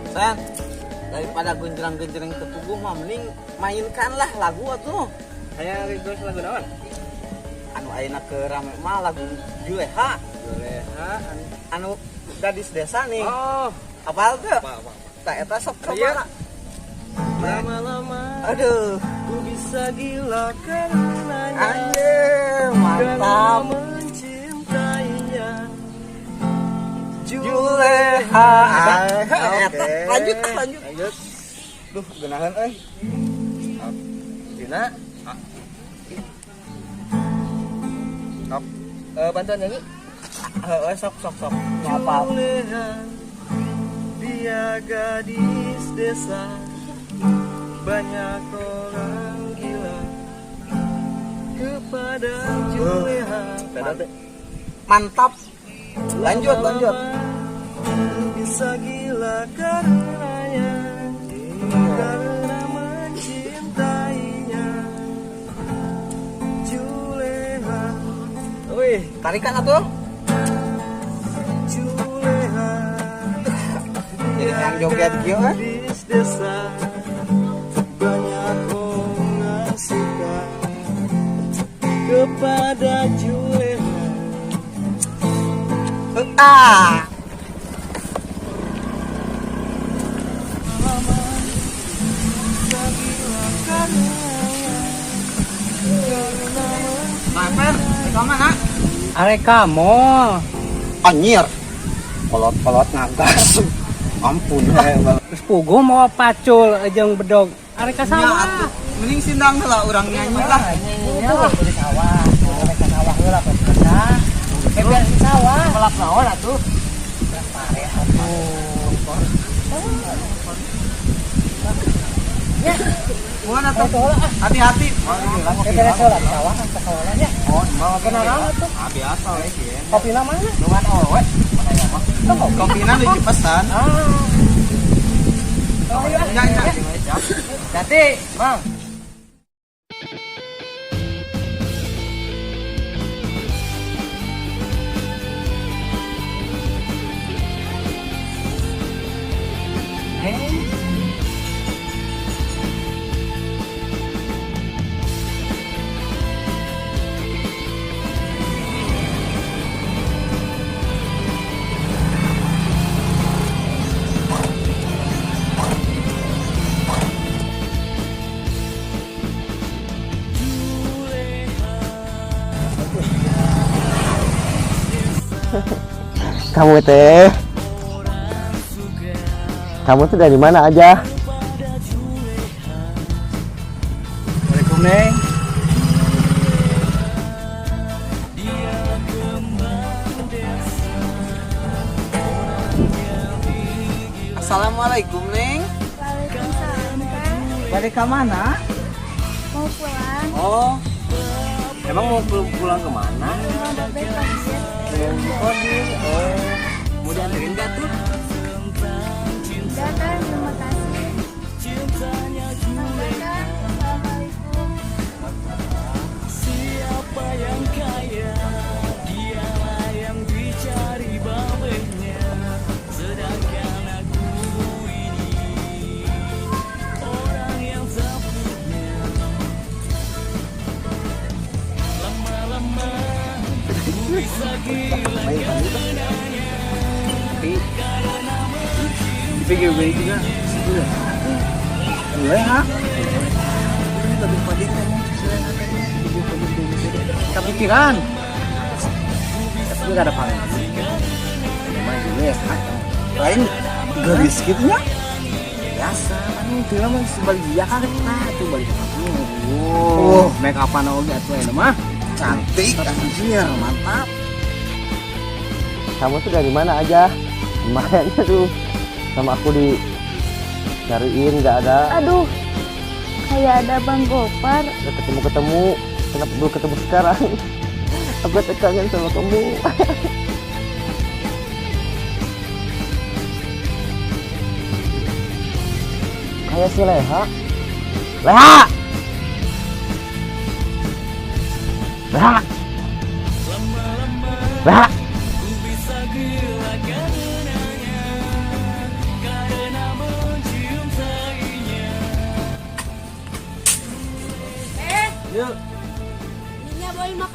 Sen, daripada genjreng-genjreng tepuguh mah mending mainkanlah lagu atuh. Saya request lagu naon? Anu ayeuna ke rame mah lagu Juleha. Juleha Anu gadis desa nih. Oh, Apal teu? apa? Tak eta sok Iya. coba. Lama-lama Aduh, ku bisa gila karenanya. anjir, Karena mantap. mencintainya. Juleha. Oke. Lanjut. Lanjut. Duh, geunaheun euy. Dina. Sok. Bantuan nyanyi. Heeh, sok. Nu apal? Juleha, dia gadis desa, banyak orang gila kepada Juleha. Mantap. Lanjut. Bisa gila karenanya, karena mencintainya. Juleha, wih, Tarikan atuh. Juleha, Jadi yang joget kieu kan? gadis desa, banyak orang suka kepada Juleha. Ah. Maper, ke mana? Arek kamu, Anjir. Kolot ngagas. Ampun terus pugu mau pacul jeung bedog. Arek ka sawah. atuh. Mending sindang heula urang nyanyi lah. Iya lah di sawah. Arek ka sawah heula ka sana. Biar di sawah. Pelak naon atuh? Pare Ya, Muan atuh. Hati-hati. beres heula di sawah kan sekolahnya. Oh, mau Kenapa tuh? biasa we kieu. Kopi namanya? Nuan owe. Kopina di pesan. Oh iya. Ya. Jadi, Mang. Kamu tuh dari mana aja? Assalamualaikum, Neng. Assalamualaikum, Neng. Waalaikumsalam, Kak. Balik ke mana? Mau pulang? Oh, Emang mau pulang kemana? Rumah Babe Konsil. Kodir. Oh, mau dianterin gak tuh? Udah, Kak. Terima kasih. Sampai, Kak. Assalamualaikum. Siapa yang kaya, dialah yang dicari babenya. Sedangkan aku ini orang yang tak punya. Lama-lama ku bisa gila karenanya. Pikir baik juga. Juleha. Kepikiran. Tapi gak ada panggilan. Cuma Juleha. Lain gadis gitu ya? Biasa kan itu mah sebalik dia kan itu balik kamu. Oh, make up oge atuh eta mah. Cantik, anjir, mantap. Kamu tuh dari mana aja? Lumayan tuh. Sama aku dicariin nggak ada. Aduh, kayak ada Bang Gopar. Udah ketemu. Kenapa belum ketemu sekarang? Aku kangen sama kamu. Kayak si Leha. Leha! Leha! Ku bisa gila karenanya, karena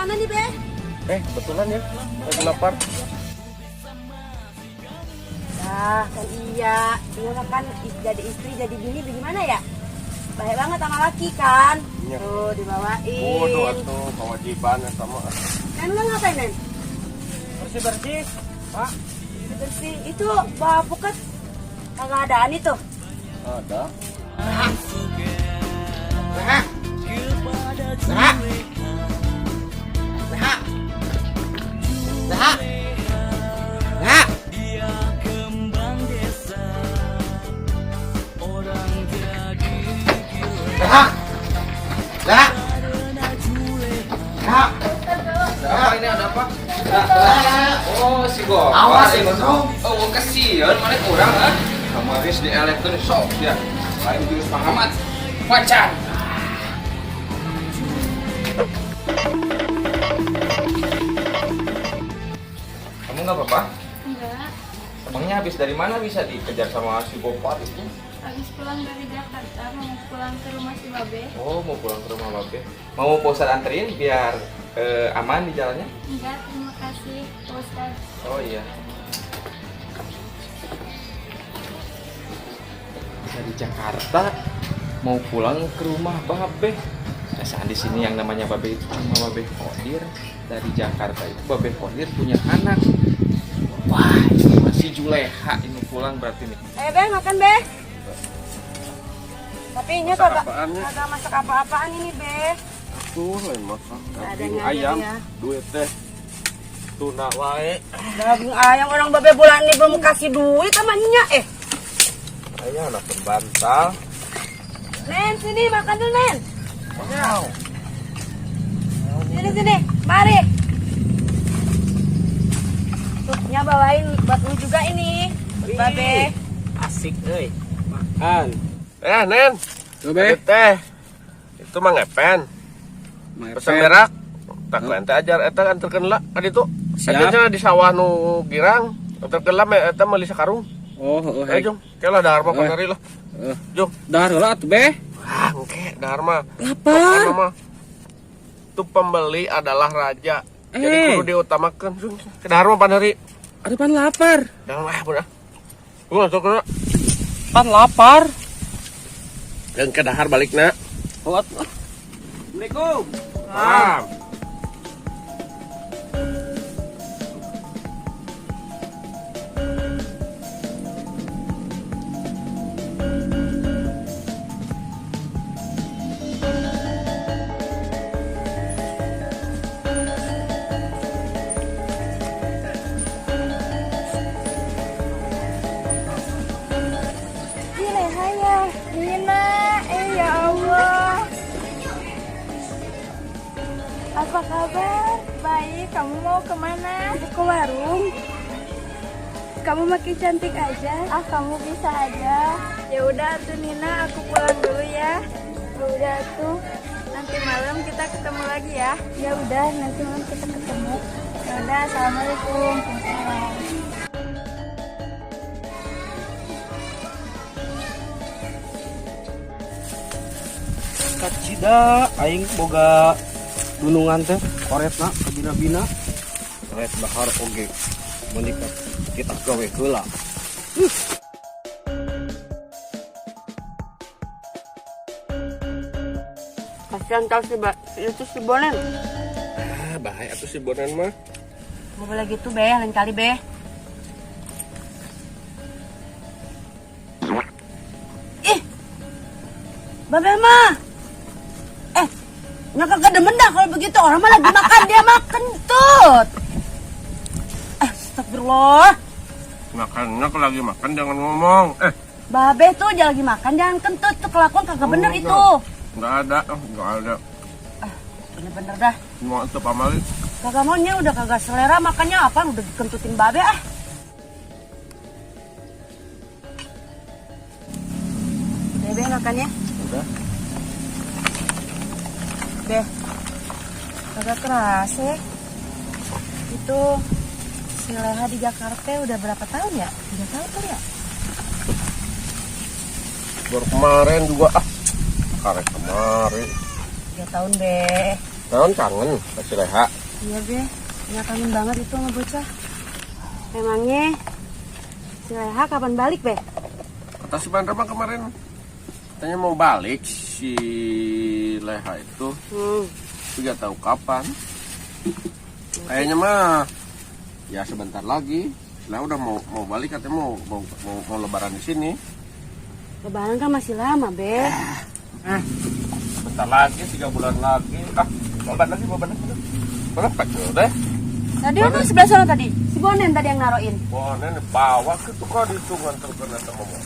makanan nih, Be. Kebetulan ya, lagi lapar. Nah, kan iya. Dia kan jadi istri, jadi bini bagaimana ya? Baik banget sama laki kan? Iya. Tuh, dibawain. Waduh, atuh kewajiban sama. Nen, lo ngapain, Nen? Bersih-bersih, Pak. Bersih. Itu bawa puket. Kagak adaan itu. Ada. Apa ini ada apa? Oh si Gopar. Awas ini bro. Oh kasihan mana kurang ah. Kemarin di elektron sok ya. Lain jurus pengamat. Macan. Kamu nggak apa-apa? Enggak, Emangnya habis dari mana bisa dikejar sama si Gopar itu? habis pulang dari Jakarta mau pulang ke rumah si Babe. Oh mau pulang ke rumah Babe. Mau Pak Ustadz anterin biar aman di jalannya? Enggak, terima kasih Pak Ustadz. Oh iya. Dari Jakarta mau pulang ke rumah Babe. Perasaan di sini yang namanya Babe itu cuma Babe Kodir. Dari Jakarta itu Babe Kodir punya anak. Wah, ini masih Juleha ini pulang berarti nih. Be, makan, Be. Tapi ini kagak apaannya? masak apa-apaan ini, Be. Tuh, lain masak. Adanya Daging aja ayam, ya. duit teh. Tuna wae. Daging ayam orang Babe bulan ini belum kasih duit sama Nya. Ayah anak pembantal. Nen, sini makan dulu, Nen. Sini, mari. Supnya bawain buat lu juga ini. Buat Babe. Asik, euy. Makan. Nen. Coba. Teh. Itu mah ngepen. Pesan berak. Tak ente ajar eta anterkeun lah ka ditu. Siap. Eta di sawah nu girang. Anterkeun lah eta meuli sakarung. Oh, Ayo, Jung. Kelah dahar mah panari lah. Jung. Dahar heula atuh, Be. Ah, engke dahar mah. Lapar. Pokokna mah. Itu pembeli adalah raja. Jadi kudu diutamakeun, Jung. Ke dahar mah panari. Aduh, pan lapar. Dahar mah bener. Gua masuk kena. Pan lapar. Dan ke dahar balikna. Oh, Assalamualaikum. Ah. Juleha ya, Dina, ya Allah. Apa kabar? Baik, kamu mau kemana? Ke warung. Kamu makin cantik aja. Ah, kamu bisa aja. Ya udah tuh Nina, aku pulang dulu ya. Ya udah tuh. Nanti malam kita ketemu lagi ya. Ya udah, nanti malam kita ketemu. Ya udah, assalamualaikum. Waalaikumsalam. Kacida aing boga gunungan teh koretna kabina-bina. Koret bahar oge. Menikah kita gawe heula. Kasihan tau itu si Bonen. Ah, bahaya atuh si Bonan mah. Mau boleh gitu, Be, lain kali, Be. Ih, Babe mah. Nya kagak demen dah kalau begitu. Orang mah lagi makan, dia mah kentut. Astagfirullah. Makannya kalau lagi makan jangan ngomong. Babe tuh dia lagi makan, jangan kentut. Tuh kelakuan kagak bener itu. Enggak ada, enggak ada. Bener-bener dah. Mau itu pamali. Kagak maunya udah kagak selera makannya apa udah dikentutin Babe ah. Bebe makannya. Udah. Be. Kagak keras ya. Itu si Leha di Jakarta udah berapa tahun ya? 3 tahun kali ya? Baru kemarin juga karek kemarin. 3 tahun, Be. Tahun kangen kasih Leha. Iya, Be. Ya kangen banget itu sama bocah. Emangnya si Leha kapan balik, Be? Kata si Bandra kemarin katanya mau balik si Leha itu. Tapi gak tahu kapan. Kayaknya mah ya sebentar lagi. Leha udah mau balik katanya mau lebaran di sini. Lebaran kan masih lama, Be. Bentar lagi 3 bulan lagi. Baban lagi. Berapa deh? Tadi itu sebelah sana tadi. Si Bonen tadi yang naroin. Bonen bawa ke tukang dihitungan terkena sama mau.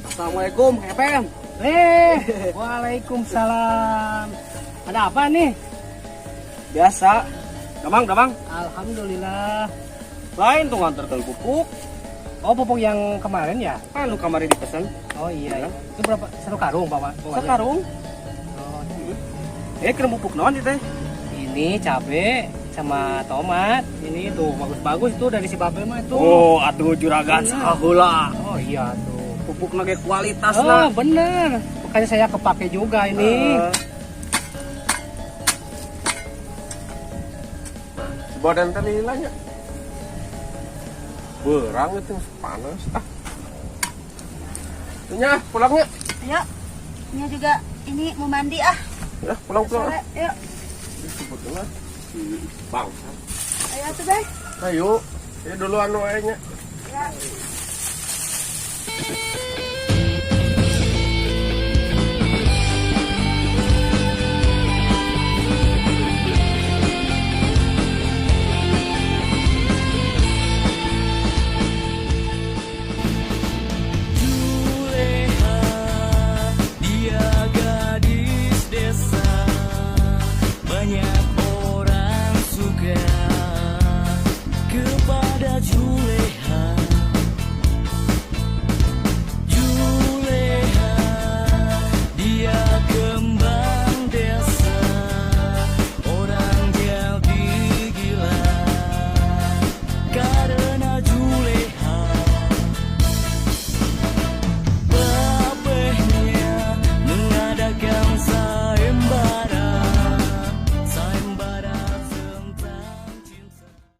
Assalamualaikum, Epen. Waalaikumsalam. Ada apa nih? Biasa. Damang. Alhamdulillah. Lain tuh nganterkan pupuk. Oh, pupuk yang kemarin ya? Kan lu kemarin dipesan. Oh iya. Itu berapa? 1 karung, Pak? Sekarung. Oh, Kira pupuk naon teh? ini cabe sama tomat. Ini tuh bagus-bagus tuh dari si Babe mah itu. Oh, atuh juragan saheula. Oh iya tuh. Pupuk nage kualitas Oh, lah. bener. Makanya saya kepake juga ini. Si Bonen tadi hilangnya. Berang itu panas. Nya pulangnya. Ayo. Ini juga ini mau mandi ah. Ya pulang. Sore, yuk. Sebetulnya si Bang. Ayo tuh, Be. Ayo, saya duluan wae nya. Ya. Juleha, dia gadis desa. Banyak orang suka kepada Juleha.